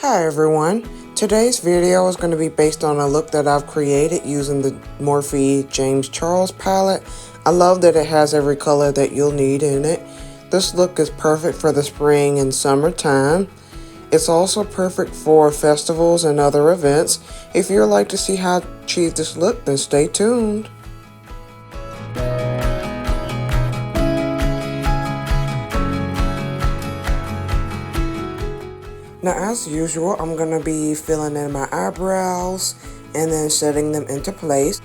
Hi everyone, today's video is going to be based on a look that I've created using the Morphe James Charles palette. I love that it has every color that you'll need in it. This look is perfect for the spring and summertime. It's also perfect for festivals and other events. If you'd like to see how to achieve this look, then stay tuned. Now, as usual, I'm going to be filling in my eyebrows and then setting them into place.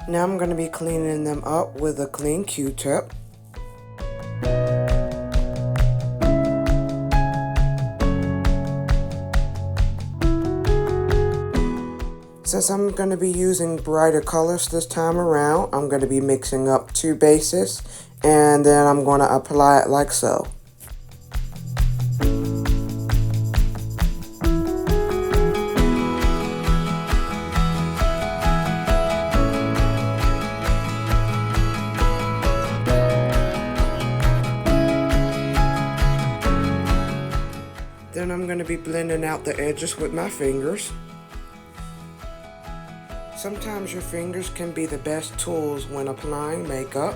Now I'm going to be cleaning them up with a clean Q-tip. Since I'm going to be using brighter colors this time around, I'm going to be mixing up two bases and then I'm going to apply it like so. Then I'm going to be blending out the edges with my fingers. Sometimes your fingers can be the best tools when applying makeup.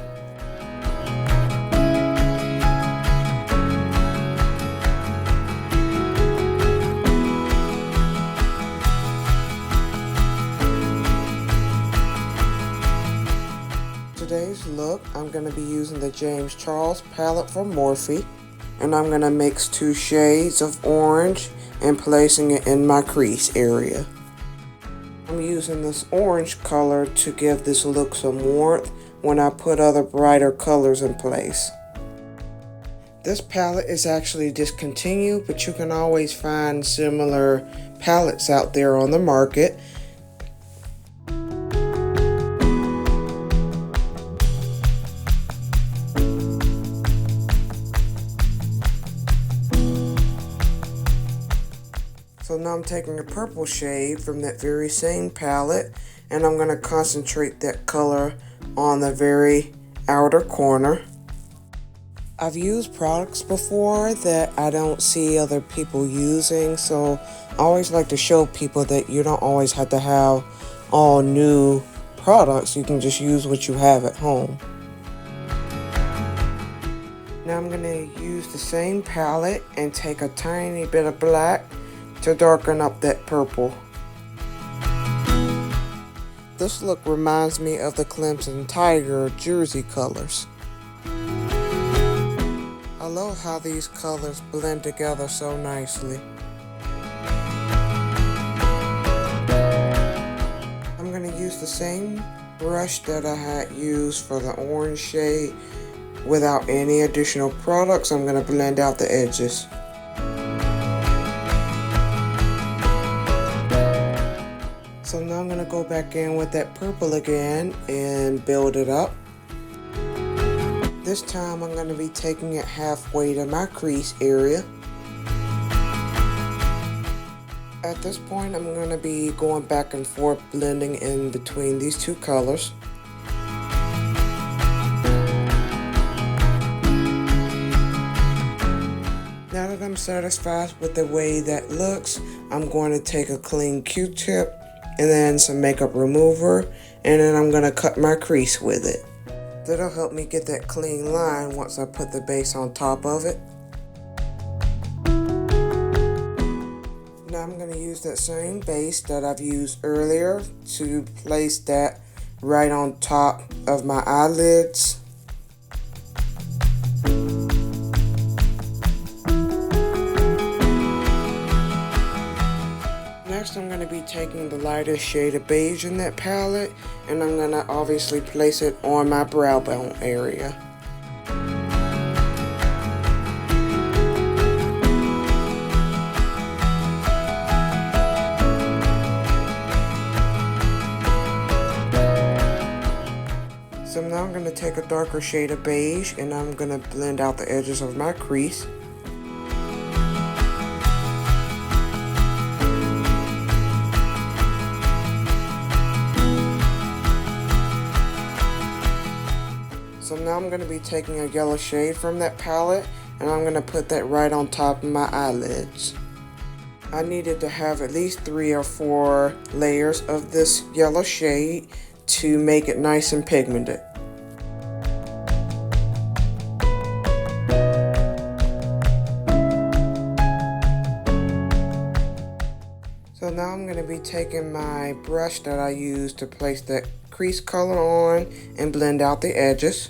Today's look, I'm going to be using the James Charles palette from Morphe, and I'm going to mix two shades of orange and placing it in my crease area. I'm using this orange color to give this look some warmth when I put other brighter colors in place. This palette is actually discontinued, but you can always find similar palettes out there on the market. So now I'm taking a purple shade from that very same palette and I'm going to concentrate that color on the very outer corner. I've used products before that I don't see other people using, so I always like to show people that you don't always have to have all new products. You can just use what you have at home. Now I'm going to use the same palette and take a tiny bit of black to darken up that purple. This look reminds me of the Clemson Tiger jersey colors. I love how these colors blend together so nicely. I'm going to use the same brush that I had used for the orange shade. Without any additional products, I'm going to blend out the edges. So now I'm going to go back in with that purple again and build it up. This time I'm going to be taking it halfway to my crease area. At this point I'm going to be going back and forth blending in between these two colors. Now that I'm satisfied with the way that looks, I'm going to take a clean Q-tip and then some makeup remover, and then I'm going to cut my crease with it. That'll help me get that clean line once I put the base on top of it. Now I'm going to use that same base that I've used earlier to place that right on top of my eyelids. Next, I'm going to be taking the lightest shade of beige in that palette, and I'm going to obviously place it on my brow bone area. So now I'm going to take a darker shade of beige and I'm going to blend out the edges of my crease. So now I'm going to be taking a yellow shade from that palette, and I'm going to put that right on top of my eyelids. I needed to have at least 3 or 4 layers of this yellow shade to make it nice and pigmented. So now I'm going to be taking my brush that I used to place that crease color on and blend out the edges.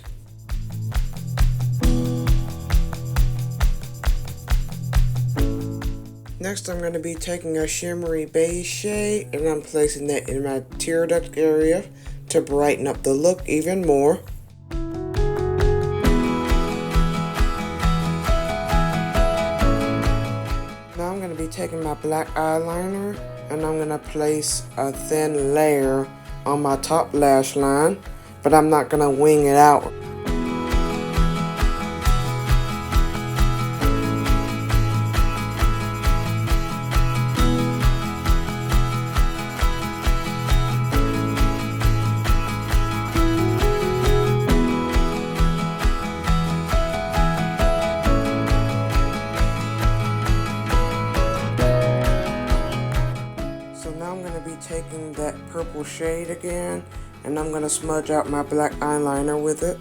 Next, I'm going to be taking a shimmery beige shade and I'm placing that in my tear duct area to brighten up the look even more. Now I'm going to be taking my black eyeliner and I'm going to place a thin layer on my top lash line, but I'm not going to wing it out. Taking that purple shade again, and I'm going to smudge out my black eyeliner with it.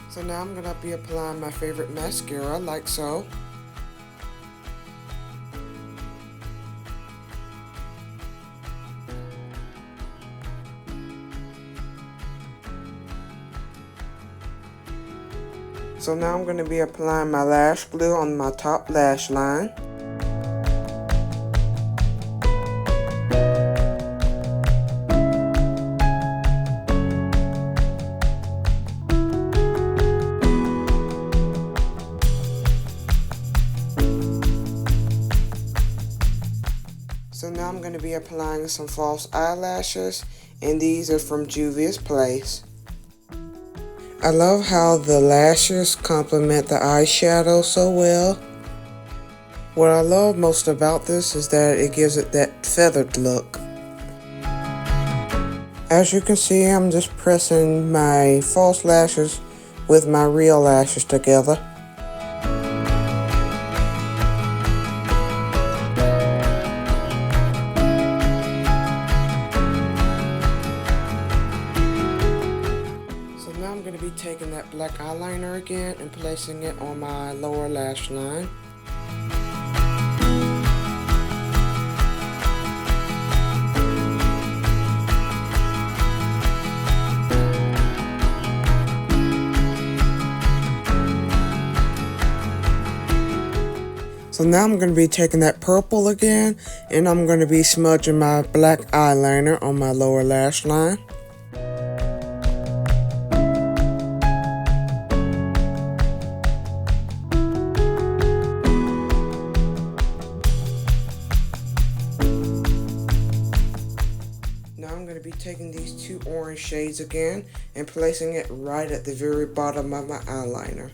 So now I'm going to be applying my favorite mascara, like so. So now I'm going to be applying my lash glue on my top lash line. So now I'm going to be applying some false eyelashes, and these are from Juvia's Place. I love how the lashes complement the eyeshadow so well. What I love most about this is that it gives it that feathered look. As you can see, I'm just pressing my false lashes with my real lashes together. I'm going to be taking that black eyeliner again and placing it on my lower lash line. So now I'm going to be taking that purple again and I'm going to be smudging my black eyeliner on my lower lash line. Now I'm going to be taking these 2 orange shades again and placing it right at the very bottom of my eyeliner.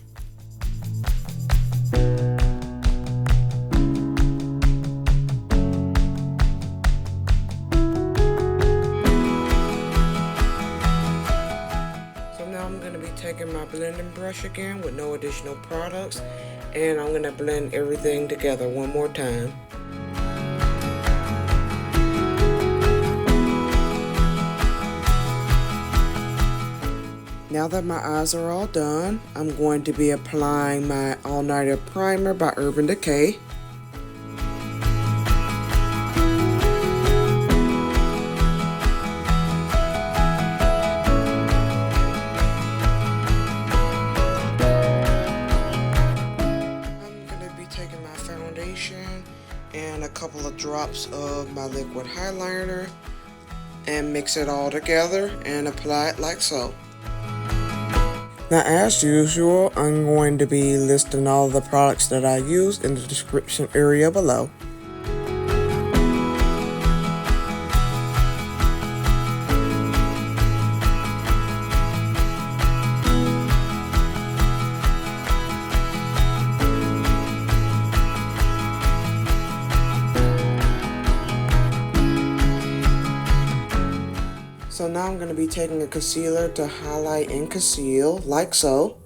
So now I'm going to be taking my blending brush again with no additional products, and I'm going to blend everything together one more time. Now that my eyes are all done, I'm going to be applying my All Nighter Primer by Urban Decay. I'm going to be taking my foundation and a couple of drops of my liquid eyeliner and mix it all together and apply it like so. Now, as usual, I'm going to be listing all the products that I used in the description area below. now I'm going to be taking a concealer to highlight and conceal, like so.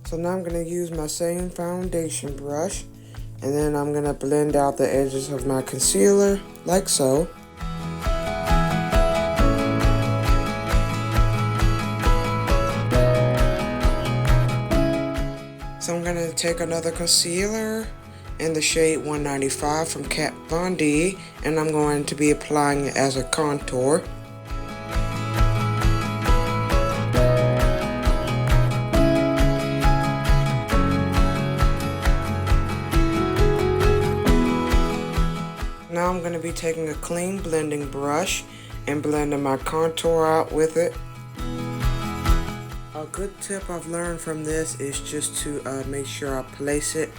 So now I'm going to use my same foundation brush, and then I'm going to blend out the edges of my concealer, like so. So I'm going to take another concealer in the shade 195 from Kat Von D, and I'm going to be applying it as a contour. Now I'm going to be taking a clean blending brush and blending my contour out with it. A good tip I've learned from this is just to make sure I place it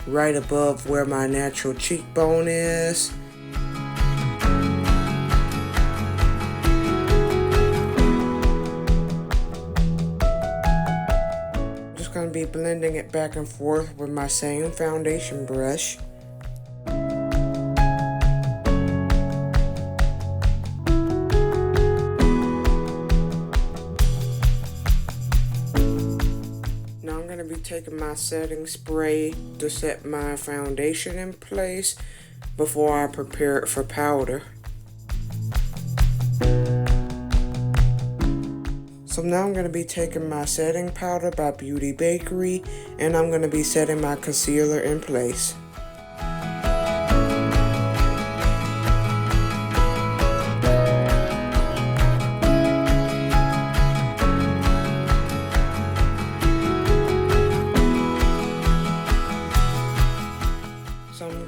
right above where my natural cheekbone is. I'm just going to be blending it back and forth with my same foundation brush. Taking my setting spray to set my foundation in place before I prepare it for powder. So now I'm going to be taking my setting powder by Bakerie, and I'm going to be setting my concealer in place.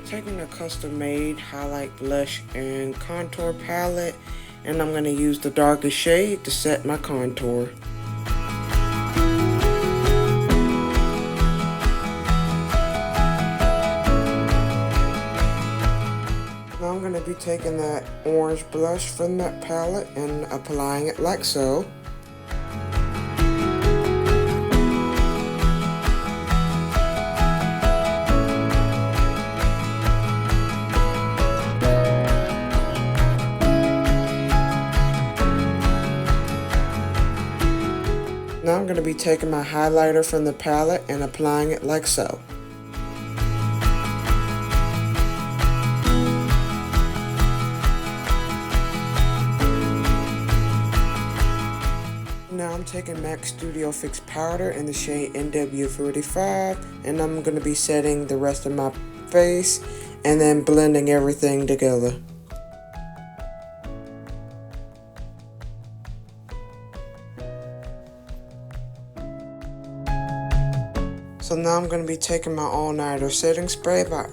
Taking a custom-made highlight, blush, and contour palette, and I'm going to use the darkest shade to set my contour. Now I'm going to be taking that orange blush from that palette and applying it like so. Now I'm going to be taking my highlighter from the palette and applying it like so. Now I'm taking MAC Studio Fix powder in the shade NW45, and I'm going to be setting the rest of my face and then blending everything together. So now I'm going to be taking my all-nighter setting spray by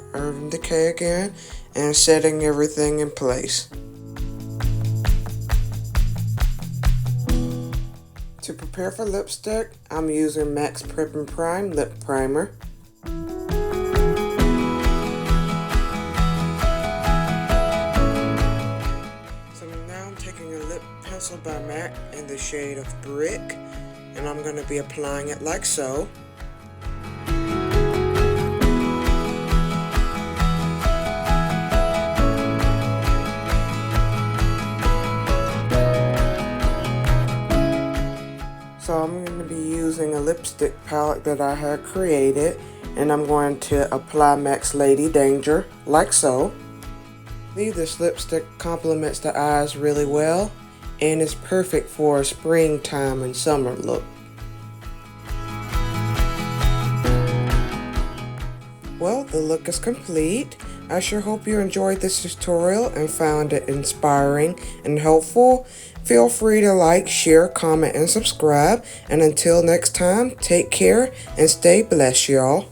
Decay again and setting everything in place. To prepare for lipstick, I'm using MAC's Prep and Prime Lip Primer. So now I'm taking a lip pencil by MAC in the shade of Brick, and I'm going to be applying it like so. So I'm going to be using a lipstick palette that I had created, and I'm going to apply MAC's Lady Danger, like so. This lipstick complements the eyes really well, and is perfect for a springtime and summer look. Well, the look is complete. I sure hope you enjoyed this tutorial and found it inspiring and helpful. Feel free to like, share, comment, and subscribe. And until next time, take care and stay blessed, y'all.